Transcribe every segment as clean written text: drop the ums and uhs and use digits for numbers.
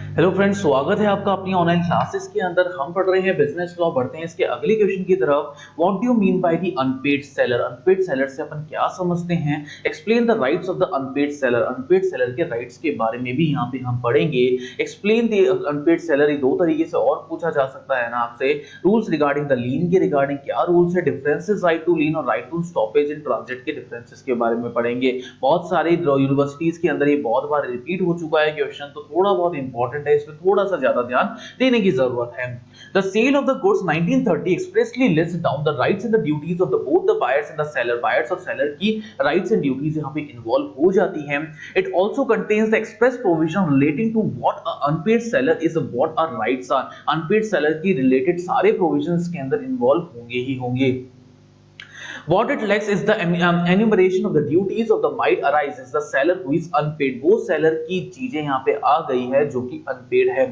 Hello friends, स्वागत है आपका अपनी ऑनलाइन क्लासेस के अंदर। हम पढ़ रहे हैं बिजनेस लॉ। बढ़ते हैं इसके अगले क्वेश्चन की तरफ। What do you mean by the unpaid seller? Unpaid seller से अपन क्या समझते हैं? Explain the rights of the unpaid seller. Unpaid seller के राइट्स के बारे में भी यहाँ पे हम पढ़ेंगे। एक्सप्लेन द अनपेड सेलर, दो तरीके से और पूछा जा सकता है ना आपसे। रूल्स रिगार्डिंग द लीन के रिगार्डिंग क्या रूल्स है, डिफरेंसेस राइट टू लीन और right to stoppage in transit के डिफरेंसेस के बारे में पढ़ेंगे। बहुत सारे यूनिवर्सिटीज के अंदर ये बहुत बार रिपीट हो चुका है क्वेश्चन, तो थोड़ा बहुत इंपॉर्टेंट है, इसमें थोड़ा सा ज्यादा ध्यान देने की जरूरत है। The sale of the goods 1930 expressly lists down the rights and the duties of the both the buyers and the seller. Buyers और seller की rights and duties यहाँ पे involve हो जाती हैं। It also contains the express provision relating to what a unpaid seller is, what our rights are. Unpaid seller की related सारे provisions के अंदर involve होंगे ही होंगे। What it lacks is the enumeration of the duties of the might arise is the seller who is unpaid. वो seller की चीजें यहाँ पे आ गई है जो कि unpaid है।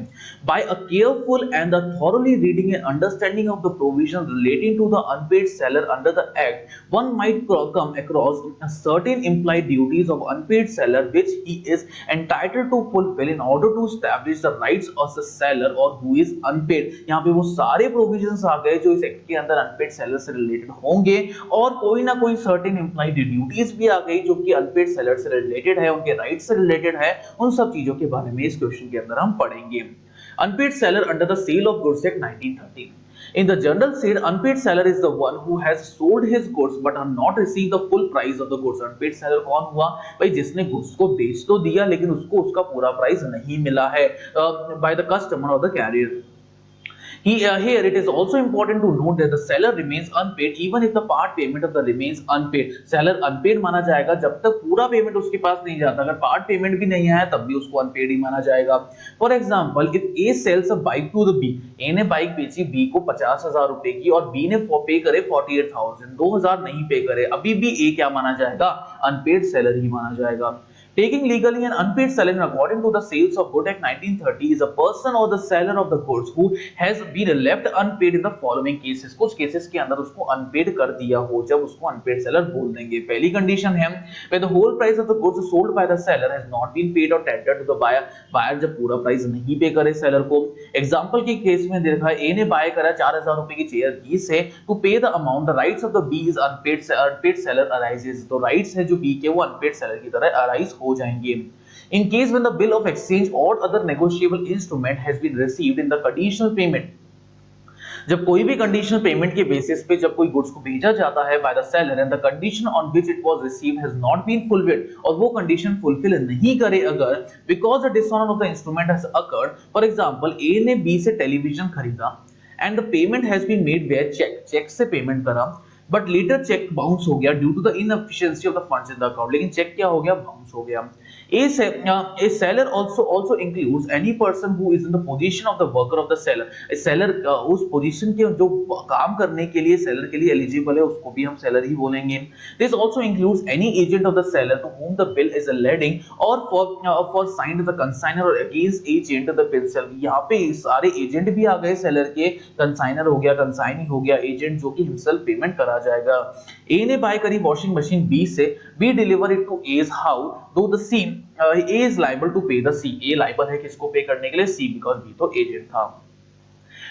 By a careful and a thoroughly reading and understanding of the provision relating to the unpaid seller under the act, one might come across certain implied duties of unpaid seller which he is entitled to fulfill in order to establish the rights of the seller or who is unpaid। यहाँ पे वो सारे provisions आ गए जो इस act के अंदर unpaid seller से related होंगे, और कोई ना कोई सर्टेन इंप्लाइड ड्यूटीज भी आ गई जो कि अनपेड सेलर से रिलेटेड है, उनके राइट से रिलेटेड है। उन सब चीजों के बारे में इस क्वेश्चन के अंदर हम पढ़ेंगे। Unpaid seller under the sale of goods act 1913। In the general sale, unpaid seller is the one who has sold his goods but have not received the full price of the goods। Unpaid seller कौन हुआ भाई? जिसने goods को बेच तो दिया लेकिन उसको उसका पूरा प्राइस नहीं मिला है by the customer or the carrier। Here it is also important to note that the seller remains unpaid even if the part payment of the remains unpaid। seller unpaid माना जाएगा जब तक पूरा पेमेंट उसके पास नहीं जाता। अगर पार्ट पेमेंट भी नहीं आया तब भी उसको unpaid ही माना जाएगा। For example, if A sells a bike to the B, A ने बाइक बेची B को 50,000 रुपए की और B ने पे करे 48,000, 2,000 नहीं पे करे, अभी भी A क्या माना जाएगा? अनपेड सेलर ही माना जाएगा। Taking legally an unpaid seller according to the Sales of Goods Act 1930 is a person or the seller of the goods who has been left unpaid in the following cases। कुछ cases के अंदर उसको unpaid कर दिया हो जब उसको unpaid seller बोल देंगे। पहली कंडीशन है where the whole price of the goods sold by the seller has not been paid or tendered to the buyer। Buyer जब पूरा प्राइस नहीं पे करे सेलर को। एग्जांपल के केस में देखा, ए ने बाय करा 4,000 रुपए की चेयर बी से, to pay the amount the rights of the B is unpaid seller arises. तो राइट्स है जो बी के वो अनपेड सेलर की तरह अराइज हो जाएंगे। In case when the bill of exchange or other negotiable instrument has been received in the conditional payment, जब कोई भी कंडीशनल पेमेंट के बेसिस पे जब कोई गुड्स को भेजा जाता है by the seller and the condition on which it was received has not been fulfilled, और वो कंडीशन फुलफिल नहीं करे अगर, because the dishonour of the instrument has occurred. For example, A ने बी से टेलीविजन खरीदा and the payment has been made by cheque, cheque से payment करा, बट लेटर चेक बाउंस हो गया due to the inefficiency of the funds in the account. लेकिन check क्या हो गया? बाउंस हो गया। A seller also includes any person who is in the position of the worker of the seller। Seller उस position के जो काम करने के लिए सेलर के लिए एलिजिबल है उसको भी हम सेलर ही बोलेंगे। This also includes any agent of the seller to whom the bill is alleging or for signed the consignor or against agent of the bill seller। यहाँ पे सारे एजेंट भी आ गए सेलर के, कंसाइनर हो गया, कंसाइनी हो गया, एजेंट जो कि हिमसेल्फ पेमेंट करा जाएगा। ए ने बाय करी वॉशिंग मशीन बी से, B deliver it to as how though the C, A is liable to pay the C. A liable है किसको पे करने के लिए? सी, बिकॉज बी तो एजेंट था।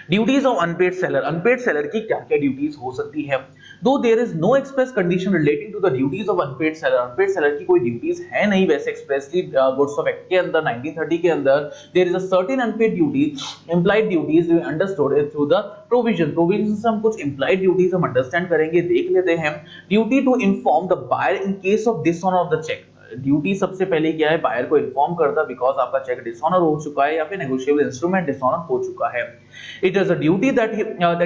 Duties of unpaid seller. Unpaid seller की क्या क्या ड्यूटीज हो सकती है? Though there is no express condition relating to the duties of unpaid seller. Unpaid seller की कोई ड्यूटीज है नहीं वैसे एक्सप्रेसली गुड्स ऑफ एक्ट के अंदर 1930 के अंदर। There is a certain unpaid duty, implied duties we understood through the provision. Provision से हम कुछ इंप्लाइड ड्यूटीज हम अंडरस्टैंड करेंगे, देख लेते हैं। Duty to inform the buyer in case of dishonour of the cheque. Duty सबसे पहले क्या है? बायर को इन्फॉर्म करता बिकॉज आपका चेक डिसऑनर हो चुका है या फिर नेगोशिएबल इंस्ट्रूमेंट डिसऑनर हो चुका है। It is a duty that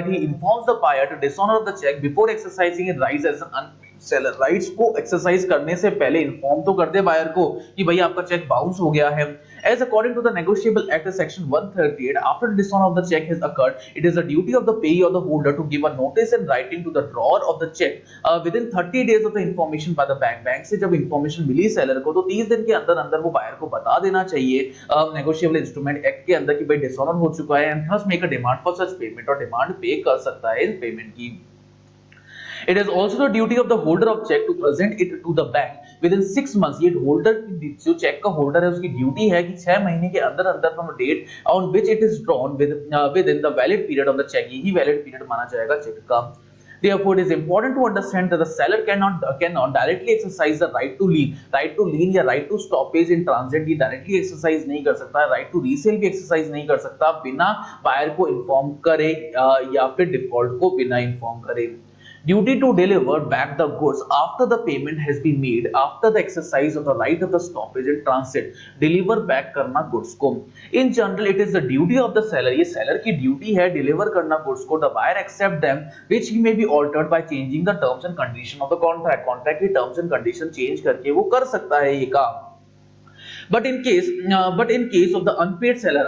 he informs the buyer to dishonour the cheque before exercising his rights as an unpaid seller. Rights को एक्सरसाइज करने से पहले इन्फॉर्म तो कर दे बायर को कि भाई आपका चेक बाउंस हो गया है। As according to the Negotiable Act section 138, after the dishonor of the check has occurred, it is the duty of the payee or the holder to give a notice in writing to the drawer of the check within 30 days of the information by the bank। Bank से जब information मिली seller को तो 30 दिन के अंदर अंदर वो buyer को बता देना चाहिए नेगोशिएबल इंस्ट्रूमेंट एक्ट के अंदर कि भाई डिसऑनर हो चुका है, and thus make a demand for such payment, और डिमांड पे कर सकता है इस पेमेंट की। It is also the duty of the holder of check to present it to the bank with in 6 months, ये होल्डर की जो चेक का होल्डर है उसकी ड्यूटी है कि 6 महीने के अंदर अंदर from date on which it is drawn within the valid period of the cheque, यही वैलिड पीरियड माना जाएगा चेक का। Therefore, it is important to understand that the seller cannot directly exercise the right to lien, या right to stoppage in transit ये directly exercise नहीं कर सकता, right to resale भी exercise नहीं कर सकता बिना buyer को inform करे या फिर default को बिना inform करे। Duty to deliver back the goods after the payment has been made, after the exercise of the right of the stoppage in transit, deliver back करना goods को। In general, it is the duty of the seller, ये seller की duty है deliver करना goods को, the buyer accept them, which he may be altered by changing the terms and condition of the contract, contract की terms and condition change करके वो कर सकता है ये काम। But in case of the unpaid seller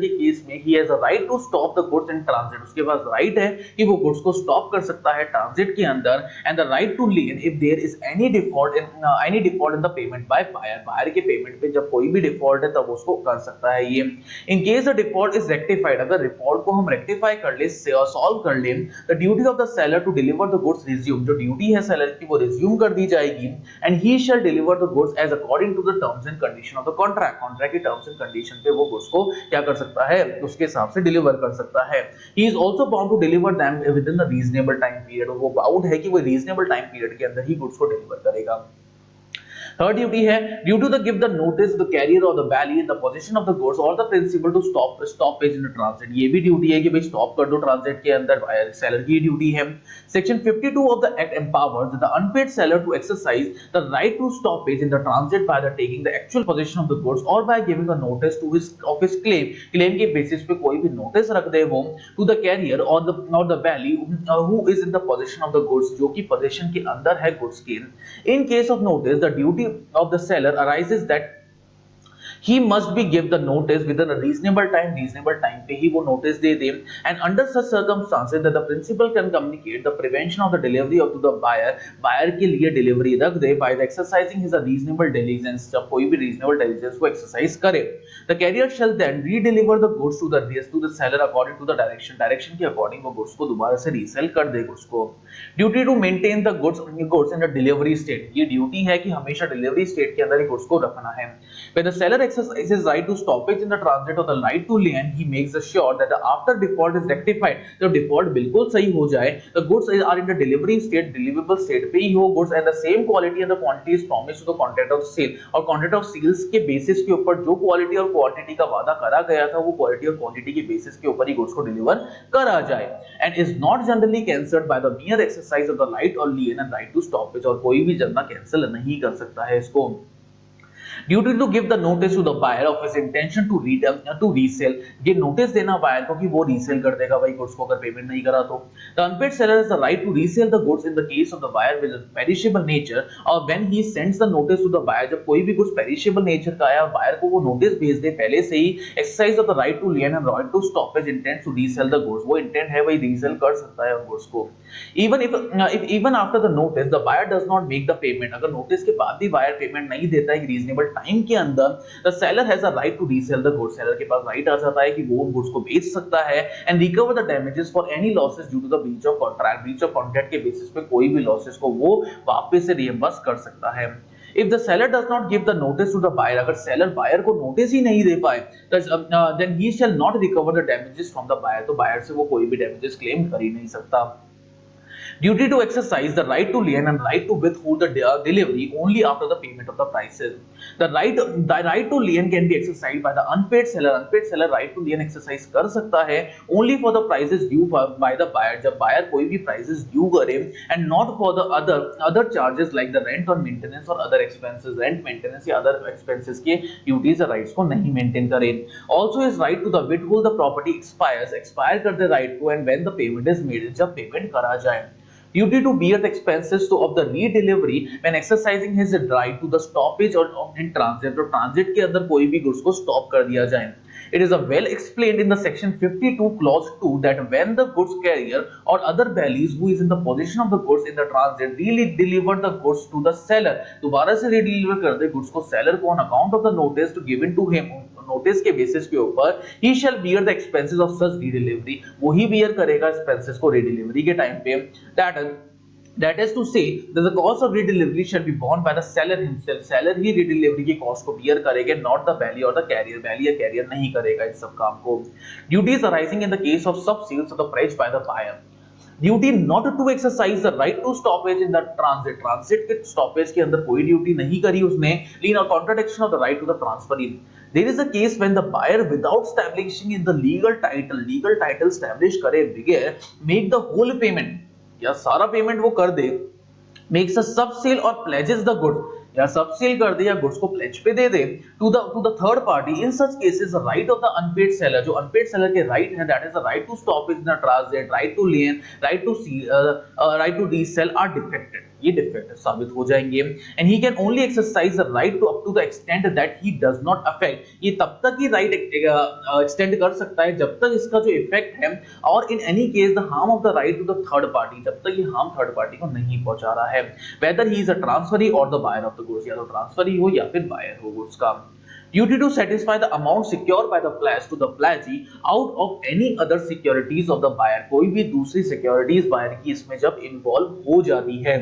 के केस में he has a right to stop the goods in transit, उसके पास right है कि वो goods को stop कर सकता है transit के अंदर, and the right to lien if there is any default in the payment by buyer के payment पे जब कोई भी default है तब उसको कर सकता है ये। In case the default is rectified, अगर default को हम rectify कर ले, solve कर ले, the duty of the seller to deliver the goods resume, जो duty है seller की वो resume कर दी जाएगी, and he shall deliver the goods as according to the terms and condition of the contract की टर्म्स एंड कंडीशन पे वो goods को क्या कर सकता है, उसके हिसाब से डिलीवर कर सकता है। He is also bound to deliver them within the reasonable time period, वो बाउंड है कि वो रीजनेबल टाइम पीरियड के अंदर ही गुड्स को डिलीवर करेगा। थर्ड ड्यूटी है due to the give the notice the carrier और the bailee in the position of the goods और the principal to stoppage in the transit, ये भी ड्यूटी है कि भाई स्टॉप कर दो ट्रांजिट के अंदर, सेलर की ड्यूटी है। Section 52 of the act empowers the unpaid seller to exercise the right to stoppage in the transit by the taking the actual position of the goods और by giving a notice to his claim के basis पे कोई भी notice रख दे वो to the carrier और the bailee who is in the position of the goods, जो कि पोजीशन के अंदर है गुड्स के। इन case of notice the duty of the seller arises that he must be give the notice within a reasonable time पे ही वो notice they they, and under such circumstances that the principal can communicate the prevention of the delivery of to the buyer के लिए delivery रख दे by the exercising his a reasonable diligence, जब कोई भी reasonable diligence को exercise करे, the carrier shall then re-deliver the goods to the seller according to the direction के according वो goods को दोबारा से resell कर दे goods को। Duty to maintain the goods in the delivery state, ये duty है कि हमेशा delivery state के अंदर ही goods को रखना है। When the seller exercises right to stoppage in the transit or the right to lien, he makes sure that after default is rectified, जब default बिल्कुल सही हो जाए, the goods are in the delivery state, deliverable state पे ही हो goods and the same quality and the quantity is promised to the contract of sale, और contract of sales के basis के ऊपर जो quality और quantity का वादा करा गया था वो quality और quantity के basis के ऊपर ही goods को deliver करा जाए, and is not generally cancelled by the mere exercise of the right or lien and right to stoppage, और कोई भी जल्द cancel नहीं कर सकता है इसको। Duty to give the notice to the buyer of his intention to resell, ये notice देना buyer को कि वो resell कर देगा भाई goods को अगर payment नहीं करा तो। The unpaid seller has the right to resell the goods in the case of the buyer with a perishable nature, और when he sends the notice to the buyer, जब कोई भी goods perishable nature का आया buyer को वो notice भेज दे पहले से ही, exercise of the right to lien and right to stoppage intends to resell the goods, वो intent है भाई resell कर सकता है उन goods को। Even after the notice the buyer does not make the payment, अगर notice के बाद भी buyer payment नहीं देता है reasonable टाइम के अंदर, the seller has a right to resell the goods, seller के पास राइट आ जाता है कि वो गुड्स को बेच सकता है and recover the damages for any losses due to the breach of contract के बेसिस पे कोई भी लॉसेस को वो वापस से रिएम्बर्स कर सकता है। If the seller does not give the notice to the buyer, अगर seller buyer को नोटिस ही नहीं दे पाए, then he shall not recover the damages from the buyer, तो buyer से वो कोई भी damages claim कर ही नहीं सकता। Duty to exercise the right to lien and right to withhold the delivery only after the payment of the prices. The right to lien can be exercised by the unpaid seller. Unpaid seller right to lien exercise कर सकता है only for the prices due by the buyer, जब buyer कोई भी prices due करे, and not for the other charges like the rent or maintenance or other expenses, rent, maintenance या other expenses के duties या rights को नहीं maintain करे। Also his right to the withhold the property expire कर दे right को, and when the payment is made, जब payment करा जाए। Duty to bear the expenses of the re-delivery when exercising his right to the stoppage or in transit, तो transit के अंदर कोई भी goods को stop कर दिया जाए। It is well explained in the section 52 clause 2 that when the goods carrier or other values who is in the possession of the goods in the transit really deliver the goods to the seller, दोबारा से re-deliver कर दे goods को seller को on account of the notice to given to him, notice के basis के ऊपर, he shall bear the expenses of such re-delivery, वो ही bear करेगा expenses को re-delivery के टाइम पे, that That is to say that the cost of redelivery shall be borne by the seller himself. Seller he redelivery की cost को bear करेगा, not the valet or the carrier. valet या carrier नहीं करेगा इस सब काम को. Duties arising in the case of sub sales of the pledge by the buyer. Duty not to exercise the right to stoppage in the transit. Transit के stoppage के अंदर कोई duty नहीं करी उसने. Lien or contradiction of the right to the transferee. There is a case when the buyer without establishing in the legal title establish करे बगैर make the whole payment या सारा पेमेंट वो कर दे, मेक्स अ सब सेल और pledges the goods या सब सेल कर दे या गुड्स को प्लेज पे दे दे to the third party. In such cases the right of the unpaid seller, जो अनपेड सेलर के राइट है, that is the right to stop is the transit, right to lien, right to resale are defected. ये defective साबित हो जाएंगे. And he can only exercise the right to up to the extent that he does not affect. ये तब तक ही right extend कर सकता है जब तक इसका जो इफेक्ट है और in any case the harm of the right to the third party, जब तक ये हार्म थर्ड पार्टी को नहीं पहुंचा रहा है, whether he is a transferee और the buyer of the goods, या तो ट्रांसफरी हो या फिर बायर हो गुड्स का. Duty to satisfy the amount secured by the pledge to the pledgee out of any other securities of the buyer. कोई भी दूसरी securities buyer की इसमें जब involve हो जाती है.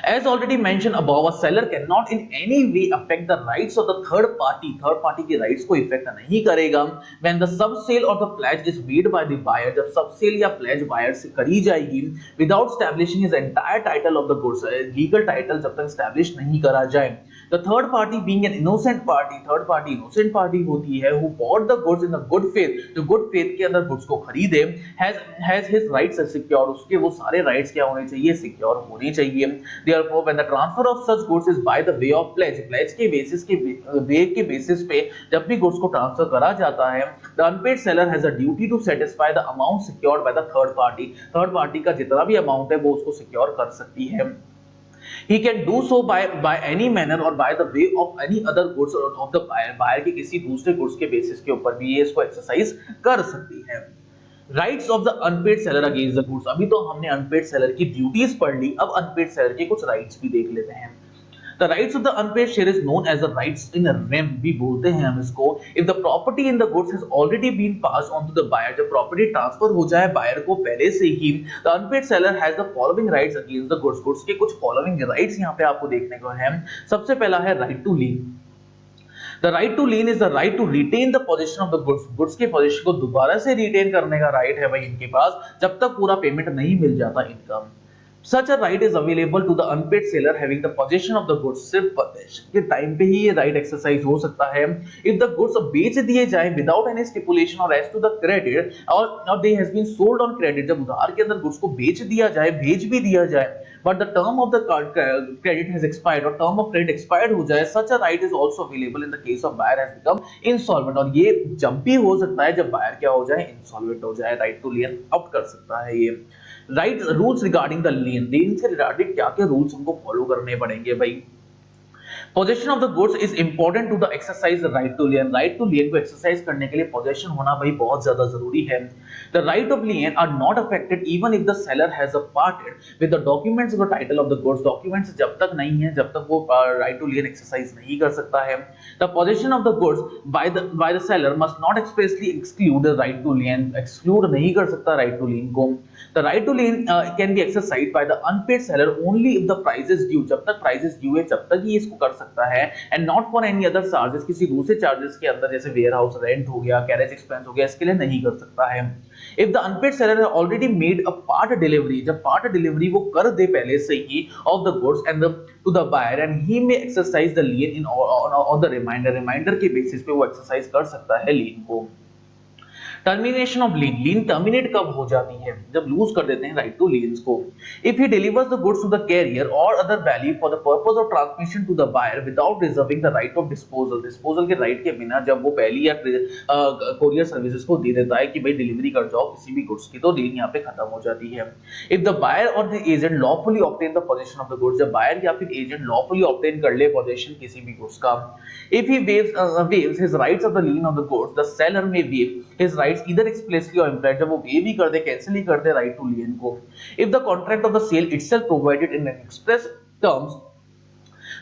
As already mentioned above, a seller cannot in any way affect the rights of the third party. Third party के rights को इफेक्ट नहीं करेगा. When the sub sale or the pledge is made by the buyer, जब sub sale या pledge buyer से करी जाएगी without establishing his entire title of the goods, legal title जब तक establish नहीं करा जाए. The third party being an innocent party, third party innocent party होती है, who bought the goods in the good faith, जो good faith के अंदर goods को खरीदे, has his rights secured, उसके वो सारे rights क्या होने चाहिए, secure होने चाहिए. Therefore, when the transfer of such goods is by the way of pledge, pledge के basis के way के basis पे जब भी goods को transfer करा जाता है, the unpaid seller has a duty to satisfy the amount secured by the third party. Third party का जितना भी amount है वो उसको secure कर सकती है. He can do so by any manner or by the way of any other goods of the buyer. Buyer के किसी दूसरे goods के basis के ऊपर भी ये इसको exercise कर सकती है. Rights of the unpaid seller against the goods. अभी तो हमने unpaid seller की duties पढ़ ली, अब unpaid seller के कुछ rights भी देख लेते हैं. The rights of the unpaid share is known as the rights in rem भी बोलते हैं हम इसको. If the property in the goods has already been passed on to the buyer, जब property transfer हो जाए buyer को पहले से ही, the unpaid seller has the following rights against the goods. Goods के कुछ following rights यहाँ पे आपको देखने को हैं. सबसे पहला है right to lien. The right to lien is the right to retain the possession of the goods. Goods के possession को दोबारा से retain करने का right है भाई इनके पास, जब तक पूरा payment नहीं मिल जाता इनका. Such a right is available to the unpaid seller having the possession of the goods. सिर्फ possession के टाइम पे ही ये right exercise हो सकता है. If the goods बेच दिए जाए without any stipulation or as to the credit or they has been sold on credit, जब उधार के अंदर goods को बेच दिया जाए, भेज भी दिया जाए, but the term of the credit has expired और term of credit expired हो जाए, such a right is also available in the case of buyer has become insolvent. और ये जब भी हो सकता है जब buyer क्या हो जाए, insolvent हो जाए, right to lien opt कर सकता है ये. राइट रूल्स रिगार्डिंग द लियन, लियन से रिगार्डिंग क्या क्या रूल्स हमको फॉलो करने पड़ेंगे भाई. Possession of the goods is important to the exercise right to lien. Right to lien को एक्सरसाइज करने के लिए पोजेशन होना भाई बहुत ज्यादा जरूरी है. The right of lien are not affected even if the seller has a parted with the documents of the title of the goods. Documents जब तक नहीं है जब तक वो राइट टू लियन एक्सरसाइज नहीं कर सकता है. The possession of the goods by the seller must not expressly exclude the right to lien. Exclude नहीं कर सकता राइट टू लियन को. The right to lien can be exercised by the unpaid seller only if the price is due. जब तक price is due है जब तक ही इसको कर सकता है, and not for any other charges. किसी दूसरे charges के अंदर जैसे warehouse rent हो गया, carriage expense हो गया, इसके लिए नहीं कर सकता है. If the unpaid seller has already made a part delivery, जब part delivery वो कर दे पहले से ही of the goods and to the buyer, and he may exercise the lien on the remainder के basis पे वो exercise कर सकता है lien को. Termination of lien, lien terminate कब हो जाती है, जब लूज कर देते हैं राइट टू लीन्स को. If he delivers the goods to the carrier और other bailee for the purpose of transmission to the buyer without reserving the right of disposal. Disposal के राइट के बिना जब वो पहली या कोरियर सर्विसेज को दे देता है कि भाई डिलीवरी कर जाओ किसी भी गुड्स की, तो लीन यहाँ पे खत्म हो जाती है. इफ द बायर और the agent lawfully obtain the position of the goods, जब बायर या फिर एजेंट लॉफुली ऑब्टेन कर ले पोजीशन किसी भी गुड्स का. If he waves his rights of the lean of the goods, the seller may wave his rights either expressly और implied. जब वो वेव ही कर दे, कैंसिल ही कर दे राइट टू लीन को. If the contract of the sale itself provided in express terms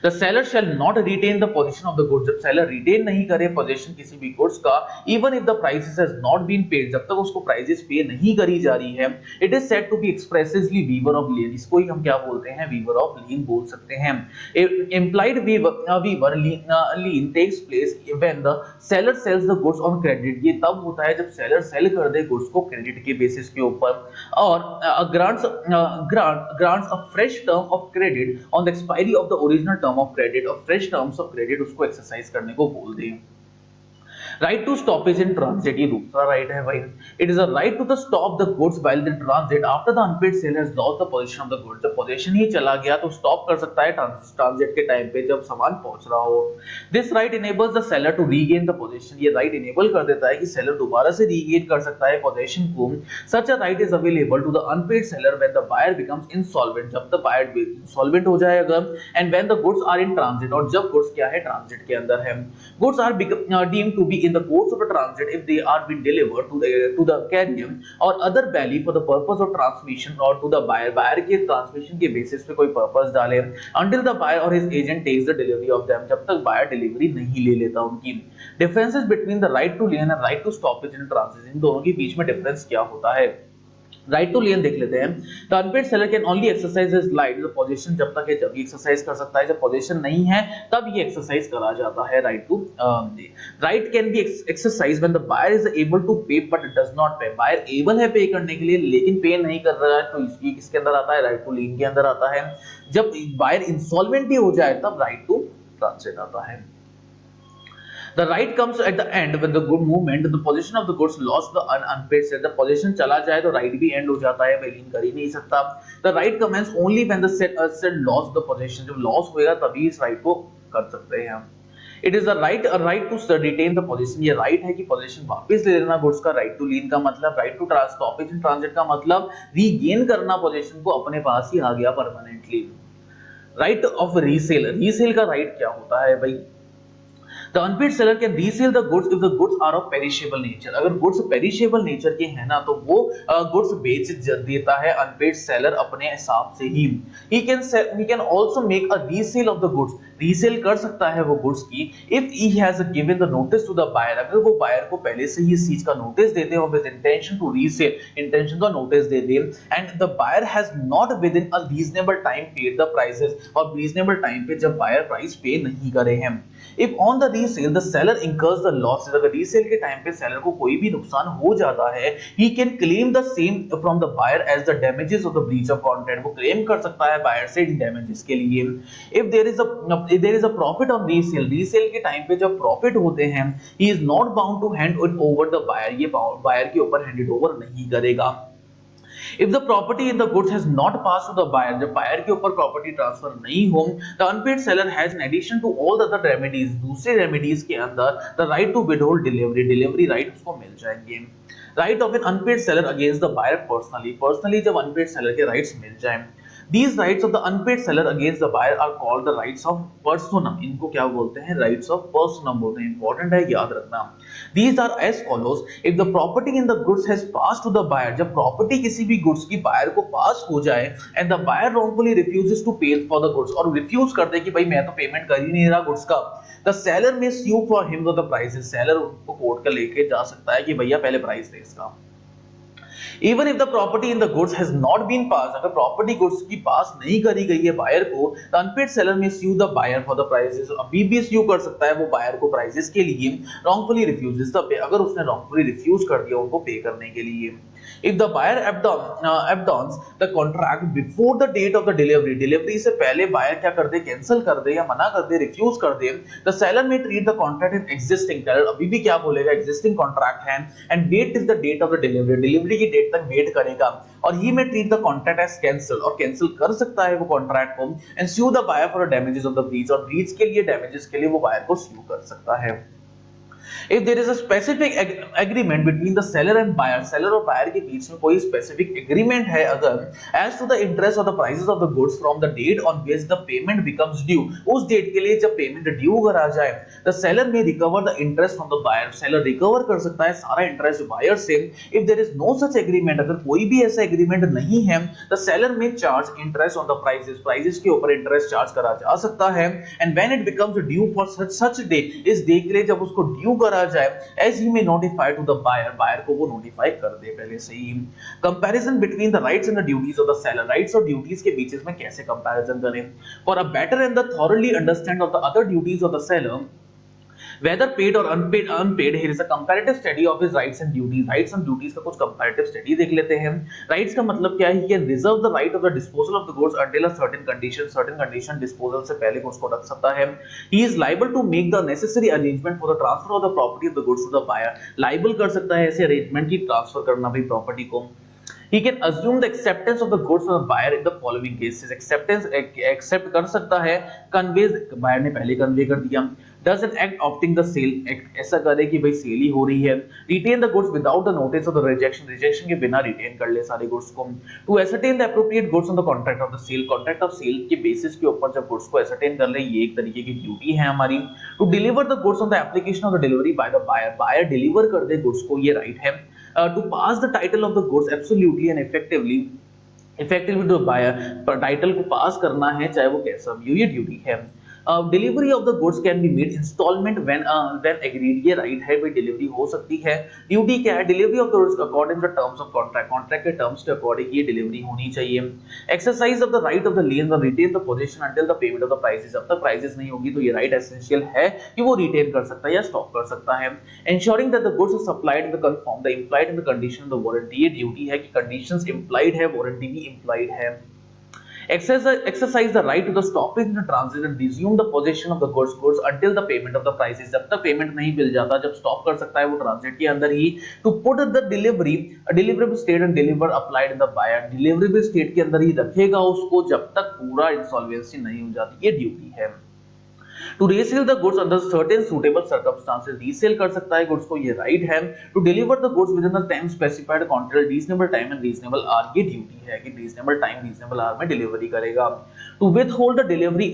the seller shall not retain the position of the goods, जब seller retain नहीं करे position किसी भी गुड्स का, even if the prices has not been paid, जब तक उसको prices पे नहीं करी जा रही है, it is said to be expressively waiver of lien, इसको ही हम क्या बोलते हैं, वीवर ऑफ लीन बोल सकते हैं। Implied waiver lien takes place when the seller sells the goods on credit, ये तब होता है जब सेलर सेल कर दे गुड्स को क्रेडिट के बेसिस के ऊपर, और grants a fresh term of credit on the expiry of the original term of credit, और fresh terms of credit उसको एक्सरसाइज करने को बोल दें। Right to stoppage in transit, ये दूसरा राइट है भाई। It is a right to the stop the goods while the transit after the unpaid seller has lost the position of the goods, जब पोजीशन ही चला गया तो स्टॉप कर सकता है ट्रांजिट के टाइम पे जब सामान पहुंच रहा हो। This right enables the seller to regain the position, ये राइट इनेबल कर देता है कि सेलर दोबारा से रीगेन कर सकता है पोजीशन को। Such a right is available to the unpaid seller when the buyer becomes insolvent, जब द बायर इंसॉल्वेंट हो जाएगा, and when the goods are in transit, और जब गुड्स क्या है, ट्रांजिट के अंदर है। Goods are deemed to be in the course of a transit if they are being delivered to the carrier or other valley for the purpose of transmission or to the buyer के transmission के basis पे कोई purpose डाले, until the buyer or his agent takes the delivery of them, जब तक buyer delivery नहीं ले लेता उनकी। differences between the right to lien and right to stoppage in transit, इन दोनों के बीच में difference क्या होता है। राइट टू लियन देख लेते हैं। The unpaid seller can only exercise his right, जो पोजीशन जब तक है जब ये एक्सरसाइज कर सकता है, जब पोजीशन नहीं है तब ये एक्सरसाइज करा जाता है। Right to right can be exercise when the buyer is able to pay but does not pay, buyer able है पे करने के लिए लेकिन पे नहीं कर रहा है, तो इसकी किसके अंदर आता है, राइट टू लियन के अंदर आता है। जब बायर इंसॉल्वेंट ही हो जाए तब राइट टू ट्रांजिट आता है। The right comes at the end when the good movement, the position of the goods lost the unpaid sale, जब position चला जाए तो right भी end हो जाता है, वैलिन कर ही नहीं सकता। The right commence only when the said lost the position, जब loss होएगा तभी इस right को कर सकते हैं हम। It is a right to retain the position, ये right है कि position वापस ले लेना goods का। right to lien का मतलब, right to stoppage in transit का मतलब regain करना position को, अपने पास ही आ गया permanently। right of resale, resale का right क्या होता है भाई, The unpaid seller can resell the goods if the goods are of perishable nature, अगर goods perishable nature के हैं ना तो वो goods बेच देता है unpaid seller अपने हिसाब से ही। He can also make a resale of the goods, resale कर सकता है वो goods की if he has given the notice to the buyer, अगर वो buyer को पहले से ही इस चीज का notice दे दे और with intention to resell, intention का notice they they, and the buyer has not within a reasonable time paid the prices, और reasonable time पे जब buyer price pay नहीं करे हैं। If on the resale the seller incurs the losses, अगर resale के time पे seller को कोई भी नुकसान हो जाता है, he can claim the same from the buyer as the damages of the breach of contract, वो claim कर सकता है buyer से damages के लिए। If there is a profit on resale, resale के टाइम पे जब profit होते हैं, he is not bound to hand it over the buyer, ये buyer के ऊपर hand it over नहीं करेगा। If the property in the goods has not passed to the buyer, जब buyer के ऊपर property transfer नहीं हो, the unpaid seller has in addition to all the other remedies, दूसरे remedies के अंदर the right to withhold delivery, delivery right उसको मिल जाएंगे। Right of an unpaid seller against the buyer personally जब unpaid seller के rights मिल जाएं, These rights of the unpaid seller against the buyer are called the rights of personam, इनको क्या बोलते हैं, rights of personam बोलते हैं, important है याद रखना। These are as follows, if the property in the goods has passed to the buyer, जब property किसी भी goods की buyer को pass हो जाए and the buyer wrongfully refuses to pay for the goods, और refuse कर दे कि भाई मैं तो payment कर ही नहीं रहा goods का, the seller may sue for him for the prices, seller उसको कोर्ट का लेके जा सकता है कि भैया पहले प्राइस दे इसका। Even if the property in the goods has not been passed, अगर property goods की पास नहीं करी गई है buyer को, the unpaid seller may sue the buyer for the prices, अभी भी sue कर सकता है वो buyer को prices के लिए, wrongfully refuses the pay, अगर उसने wrongfully refuse कर दिया उनको pay करने के लिए। If the buyer abandons the contract before the date of the delivery, delivery से पहले buyer क्या कर दे, cancel कर दे या मना कर दे, refuse कर दे, the seller may treat the contract as existing, seller अभी भी क्या बोलेगा, existing contract है, and wait till the date of the delivery, delivery की date तक wait करेगा, और he may treat the contract as cancel, और cancel कर सकता है वो contract को, and sue the buyer for the damages of the breach, और breach के लिए damages के लिए वो buyer को sue कर सकता है। If there is a specific agreement between the seller and buyer, seller और buyer के बीच में कोई specific agreement है अगर as to the interest or the prices of the goods from the date on which the payment becomes due, उस date के लिए जब payment due करा जाए, the seller may recover the interest from the buyer, seller recover कर सकता है सारा interest buyer से. If there is no such agreement, अगर कोई भी ऐसा agreement नहीं है, the seller may charge interest on the prices, prices के ऊपर interest charge करा जा सकता है. And when it becomes due for such day, इस day के लिए जब उसको due करा जाए, as he may notify to the buyer, buyer को वो notify कर दे पहले से ही. Comparison between the rights and the duties of the seller, rights और duties के बीच में कैसे comparison करें? For a better and the thoroughly understand of the other duties of the seller, whether paid or unpaid, here is a comparative study of his rights and duties. Rights and duties का कुछ comparative study देख लेते हैं. Rights का मतलब क्या है? He can reserve the right of the disposal of the goods until a certain condition disposal से पहले goods को रख सकता है. He is liable to make the necessary arrangement for the transfer of the property of the goods to the buyer. Liable कर सकता है ऐसे arrangement की transfer करना भी property को. He can assume the acceptance of the goods from the buyer in the following cases. Acceptance accept कर सकता है, conveys buyer ने पहले convey कर दिया. Does an act opting the sale, act ऐसा करे कि भाई सेल ही हो रही है. Retain the goods without the notice of the rejection, rejection के बिना retain कर ले सारे goods को. To ascertain the appropriate goods on the contract of the sale, contract of sale के basis के ऊपर जब goods को ascertain कर ले, ये एक तरीके की duty है हमारी. To deliver the goods on the application of the delivery by the buyer, buyer deliver कर दे goods को, ये right है. To pass the title of the goods absolutely and effectively to the buyer, पर title को pass करना है चाहे वो कैसा भी हो, ये duty है. Delivery of the goods can be made instalment when agreed, ये राइट है भाई, डिलीवरी हो सकती है. ड्यूटी क्या है? Delivery of the goods according to the terms of contract, contract के टर्म्स के अकॉर्डिंग ये डिलीवरी होनी चाहिए. Exercise of the right of the lender retain the position until the payment of the prices, जब तक prices नहीं होगी तो ये राइट एसेंशियल है कि वो रिटेन कर सकता है या स्टॉप कर सकता है. Insuring that the goods are supplied in the confirm the implied in the condition of the warranty, ये ड्यूटी है कि कंडीशंस इंप्लाइड है, वारंटी भी इंप्लाइड है. Exercise the right to the stoppage in the transit and resume the possession of the goods until the payment of the prices, जब तक payment नहीं मिल जाता, जब स्टॉप कर सकता है वो ट्रांजिट के अंदर ही. To put the deliverable state and deliver applied in the buyer, deliverable state के अंदर ही रखेगा उसको जब तक पूरा इंसॉल्वेंसी नहीं हो जाती, ये ड्यूटी है. To resell the goods under certain suitable circumstances, resell कर सकता है goods को, ये right है. To deliver the goods within the time specified contrary reasonable time and reasonable hour, ये duty है कि reasonable time reasonable hour में delivery करेगा. To withhold the delivery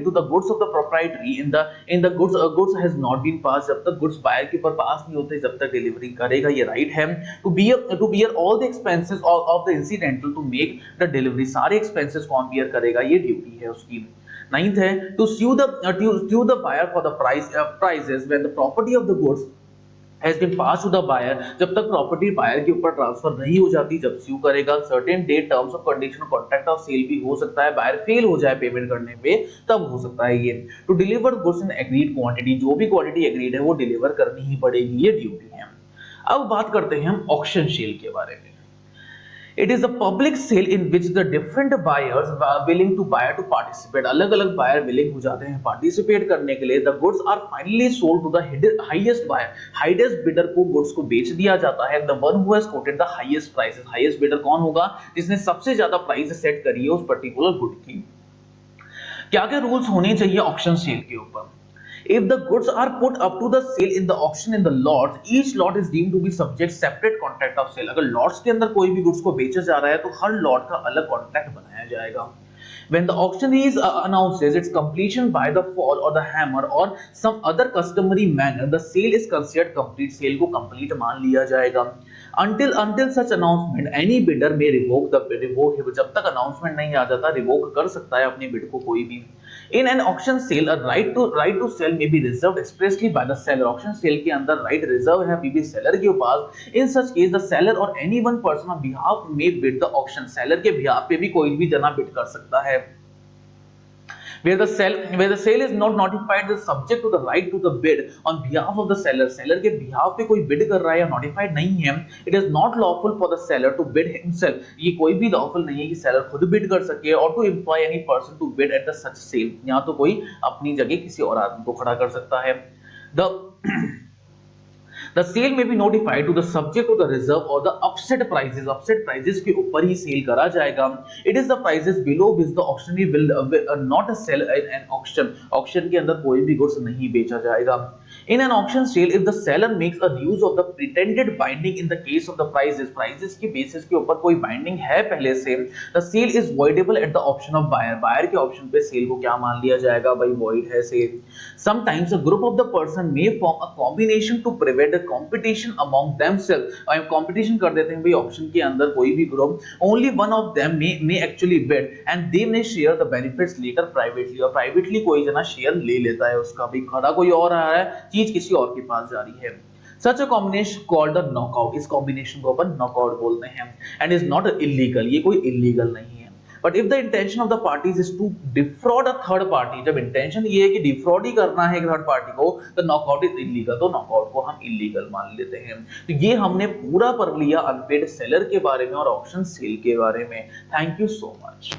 to the goods of the proprietary in the goods has not been passed, जब तक goods buyer के ऊपर पास नहीं होते जब तक delivery करेगा, ये right है. To bear all the expenses of the incidental to make the delivery, सारे expenses कौन bear करेगा, ये duty है उसकी. Ninth है to sue the buyer for the prices when the property of the goods has been passed to the buyer, जब तक property buyer के ऊपर ट्रांसफर नहीं हो जाती जब स्यू करेगा. Certain date terms of condition contract of sale भी हो सकता है, बायर फेल हो जाए पेमेंट करने में तब हो सकता है ये. To deliver goods in agreed quantity, जो भी क्वांटिटी एग्रीड है वो डिलीवर करनी ही पड़ेगी, ये ड्यूटी है. अब बात करते हैं हम ऑक्शन सेल के बारे में. It is a public sale in which the different buyers are willing to participate. अलग-अलग buyer willing हो जाते हैं participate करने के लिए. The goods are finally sold to the highest buyer. Highest bidder को goods को बेच दिया जाता है. The one who has quoted the highest prices. Highest bidder कौन होगा? जिसने सबसे ज्यादा प्राइस सेट करी है उस पर्टिकुलर गुड की. क्या-क्या रूल्स होने चाहिए ऑक्शन सेल के ऊपर? If the goods are put up to the sale in the auction in the lots, each lot is deemed to be subject separate contract of sale. अगर lots के अंदर कोई भी goods को बेचा जा रहा है तो हर lot का अलग contract बनाया जाएगा. When the auction is announces its completion by the fall or the hammer or some other customary manner, the sale is considered complete. Sale को complete मान लिया जाएगा. Until such announcement, any bidder may revoke जब तक announcement नहीं आ जाता revoke कर सकता है अपनी bid को कोई भी. In an auction sale, a right to sell may be reserved expressly by the seller. Auction sale के अंदर right reserve है बीबी seller के पास. In such case, the seller or any one person on behalf may bid the auction. Seller के behalf पे भी कोई भी जना bid कर सकता है. Where the sale is not notified, is subject to the right to the bid on behalf of the seller. Seller के behalf पे कोई bid कर रहा है या notified नहीं है, it is not lawful for the seller to bid himself. ये कोई भी lawful नहीं है कि seller खुद bid कर सके और to employ any person to bid at the such sale. यहाँ तो कोई अपनी जगह किसी और आदमी को खड़ा कर सकता है. The sale may be notified to the subject of the reserve और the upset prices, upset prices के ऊपर ही सेल करा जाएगा। It is the prices below which the auctioneer will not sell in an auction, auction के अंदर कोई भी गुड्स नहीं बेचा जाएगा। In an auction sale, if the seller makes a use of the pretended binding in the case of the prices, prices की basis के ऊपर कोई binding है पहले से, the sale is voidable at the option of buyer, buyer के option पे sale को क्या मान लिया जाएगा भाई, void है sale। Sometimes a group of the person may form a combination to prevent a competition among themselves, और competition कर देते हैं भाई auction के अंदर कोई भी group, only one of them may actually bid and they may share the benefits later privately, और privately कोई जना share ले लेता है उसका, भाई खड़ा कोई और आ रहा है, चीज किसी और के पास जा रही है। Such a combination called a knockout, इस combination को अपन knockout बोलते हैं, and is not illegal, ये कोई illegal नहीं है। But if the intention of the parties is to defraud a third party, जब intention ये है कि defraud ही करना है third party को, तो knockout is illegal, तो knockout को हम illegal मान लेते हैं। तो ये हमने पूरा पढ़ लिया अनपेड सेलर के बारे में और ऑप्शन सेल के बारे में। Thank you so much.